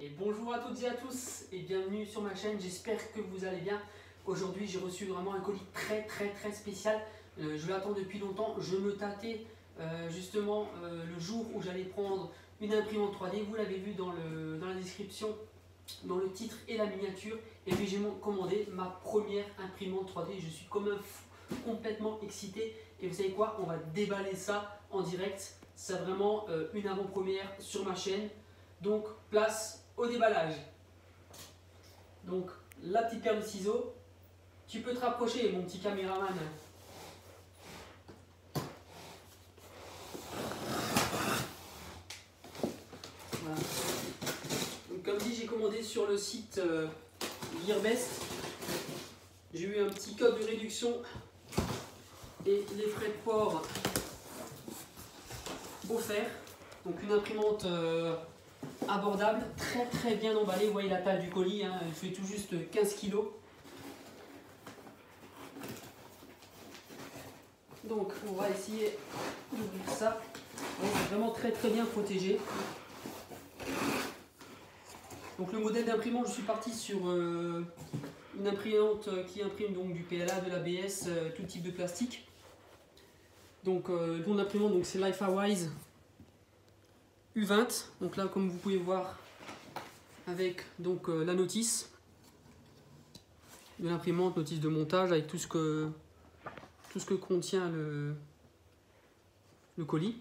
Et bonjour à toutes et à tous et bienvenue sur ma chaîne, j'espère que vous allez bien. Aujourd'hui j'ai reçu vraiment un colis très spécial, je l'attends depuis longtemps, je me tâtais justement le jour où j'allais prendre une imprimante 3D, vous l'avez vu dans la description, dans le titre et la miniature, et puis j'ai commandé ma première imprimante 3D, je suis comme un fou, complètement excité, et vous savez quoi, on va déballer ça en direct, c'est vraiment une avant-première sur ma chaîne, donc place au déballage. Donc la petite paire de ciseaux, tu peux te rapprocher mon petit caméraman. Voilà. Donc, comme dit, j'ai commandé sur le site Gearbest. J'ai eu un petit code de réduction et les frais de port offerts. Donc une imprimante abordable, très bien emballée. Vous voyez la taille du colis, hein, elle fait tout juste 15 kg. Donc on va essayer d'ouvrir ça. C'est vraiment très bien protégé. Donc le modèle d'imprimante, je suis parti sur une imprimante qui imprime donc du PLA, de l'ABS, tout type de plastique. Donc le nom de l'imprimante, c'est LifeAwise U20. Donc là, comme vous pouvez voir, avec donc la notice de l'imprimante, notice de montage, avec tout ce que contient le colis.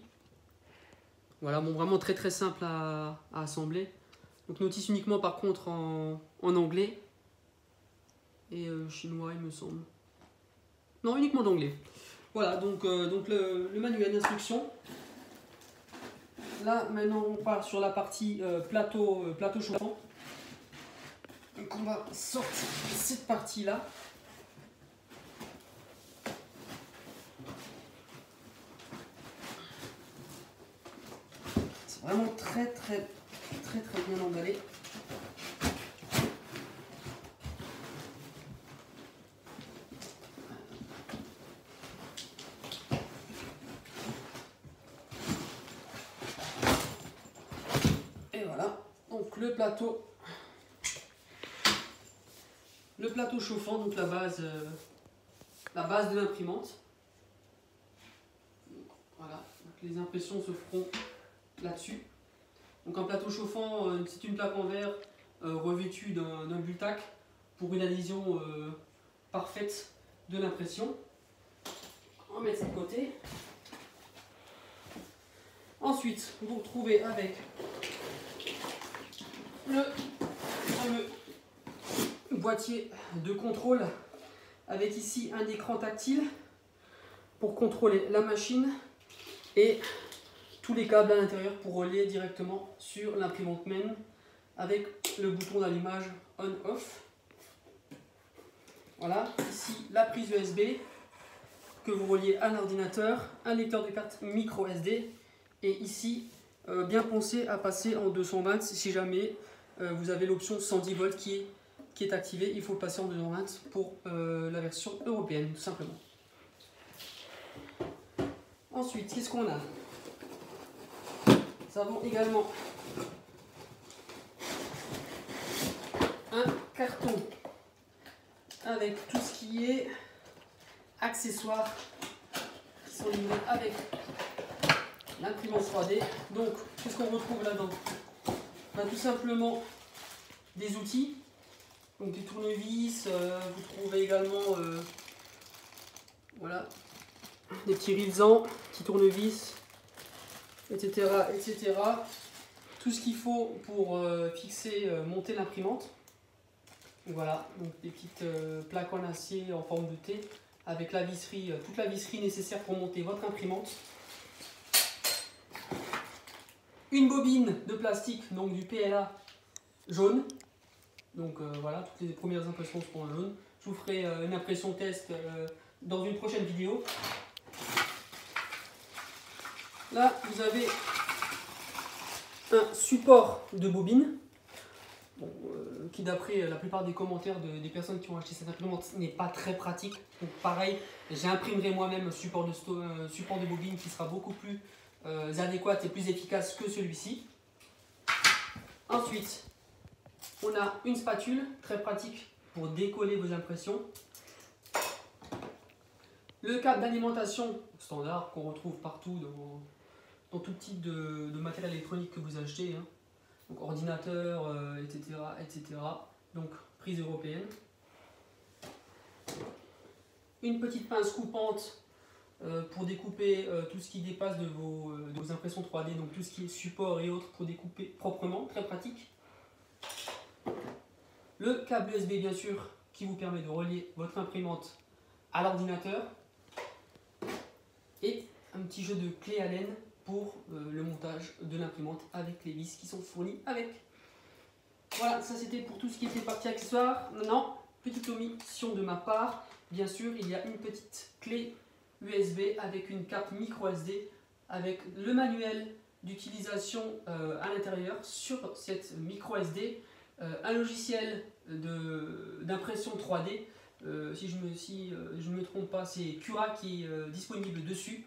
Voilà, bon, vraiment très simple à assembler. Donc notice uniquement par contre en anglais et chinois il me semble. Non, uniquement d'anglais. Voilà, donc le manuel d'instruction. Là maintenant on part sur la partie plateau chauffant. Donc on va sortir cette partie là. C'est vraiment très bien emballé. Et voilà, donc le plateau chauffant, donc la base de l'imprimante. Voilà, donc les impressions se feront là-dessus. Donc un plateau chauffant, c'est une plaque en verre revêtue d'un bultac pour une adhésion parfaite de l'impression. On va mettre ça de côté. Ensuite, vous vous retrouvez avec le fameux boîtier de contrôle avec ici un écran tactile pour contrôler la machine et tous les câbles à l'intérieur pour relier directement sur l'imprimante même avec le bouton d'allumage on-off. Voilà, ici la prise USB que vous reliez à l'ordinateur, un lecteur de carte micro SD et ici bien pensez à passer en 220 si jamais vous avez l'option 110 volts qui est activée, il faut le passer en 220 pour la version européenne tout simplement. Ensuite, qu'est-ce qu'on a? Nous avons également un carton avec tout ce qui est accessoires qui sont livrés avec l'imprimante 3D. Donc, qu'est-ce qu'on retrouve là-dedans? Tout simplement des outils, donc des tournevis, vous trouvez également voilà, des petits rivesans, petits tournevis, etc. Tout ce qu'il faut pour fixer, monter l'imprimante. Voilà, donc des petites plaques en acier en forme de T avec la visserie, toute la visserie nécessaire pour monter votre imprimante. Une bobine de plastique, donc du PLA jaune. Donc voilà, toutes les premières impressions seront en jaune. Je vous ferai une impression test dans une prochaine vidéo. Là, vous avez un support de bobine, bon, qui d'après la plupart des commentaires des personnes qui ont acheté cette imprimante n'est pas très pratique. Donc pareil, j'imprimerai moi-même un support de bobine qui sera beaucoup plus adéquat et plus efficace que celui-ci. Ensuite, On a une spatule, très pratique pour décoller vos impressions. Le câble d'alimentation standard qu'on retrouve partout dans tout type de matériel électronique que vous achetez, hein. Donc ordinateur, etc., etc. Donc prise européenne. Une petite pince coupante pour découper tout ce qui dépasse de vos impressions 3D, donc tout ce qui est support et autres pour découper proprement, très pratique. Le câble USB bien sûr qui vous permet de relier votre imprimante à l'ordinateur. Et un petit jeu de clé Allen pour le montage de l'imprimante avec les vis qui sont fournies avec. Voilà, ça c'était pour tout ce qui était partie accessoire. Maintenant, petite omission de ma part, bien sûr, il y a une petite clé USB avec une carte micro SD avec le manuel d'utilisation à l'intérieur sur cette micro SD, un logiciel d'impression 3D. Si je ne me trompe pas, c'est Cura qui est disponible dessus.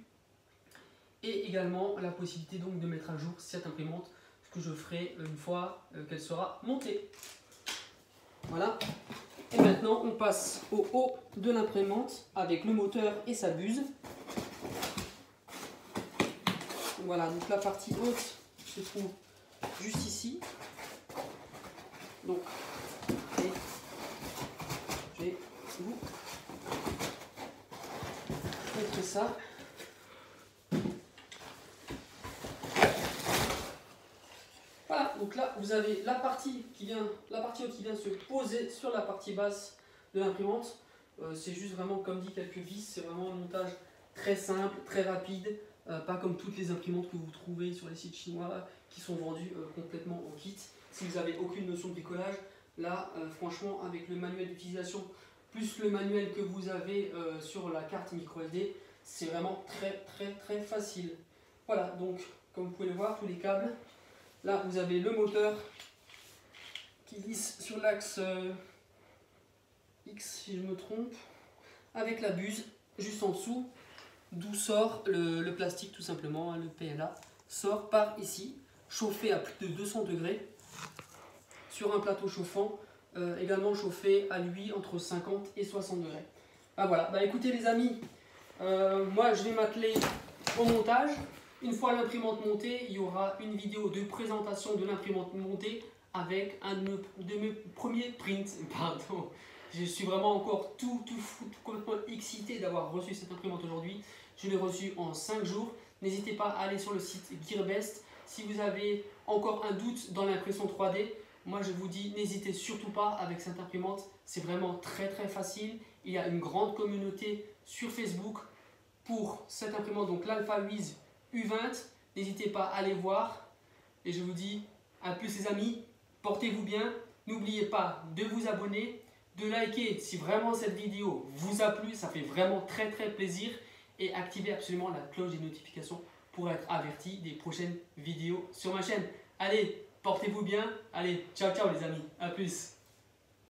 Et également la possibilité donc de mettre à jour cette imprimante, ce que je ferai une fois qu'elle sera montée. Voilà. Et maintenant on passe au haut de l'imprimante avec le moteur et sa buse. Voilà, donc la partie haute se trouve juste ici. Donc, je vais vous mettre ça. Voilà, donc là vous avez la partie haute qui vient se poser sur la partie basse de l'imprimante. C'est juste vraiment comme dit quelques vis, c'est vraiment un montage très simple, très rapide, pas comme toutes les imprimantes que vous trouvez sur les sites chinois qui sont vendues complètement en kit. Si vous n'avez aucune notion de bricolage, là franchement avec le manuel d'utilisation plus le manuel que vous avez sur la carte micro SD, c'est vraiment très facile. Voilà, donc comme vous pouvez le voir, tous les câbles. Là, vous avez le moteur qui glisse sur l'axe X, si je me trompe, avec la buse juste en dessous, d'où sort le plastique tout simplement, hein, le PLA, sort par ici, chauffé à plus de 200 degrés, sur un plateau chauffant, également chauffé à lui entre 50 et 60 degrés. Ah, voilà, bah écoutez les amis, moi je vais m'atteler au montage. Une fois l'imprimante montée, il y aura une vidéo de présentation de l'imprimante montée avec un de mes premiers prints. Pardon, je suis vraiment encore tout complètement excité d'avoir reçu cette imprimante aujourd'hui. Je l'ai reçue en 5 jours. N'hésitez pas à aller sur le site Gearbest. Si vous avez encore un doute dans l'impression 3D, moi je vous dis n'hésitez surtout pas avec cette imprimante. C'est vraiment très facile. Il y a une grande communauté sur Facebook pour cette imprimante, donc l'Alphawiz U20, n'hésitez pas à aller voir et je vous dis à plus les amis, portez-vous bien, n'oubliez pas de vous abonner, de liker si vraiment cette vidéo vous a plu, ça fait vraiment très plaisir et activez absolument la cloche des notifications pour être averti des prochaines vidéos sur ma chaîne. Allez, portez-vous bien, allez, ciao les amis, à plus.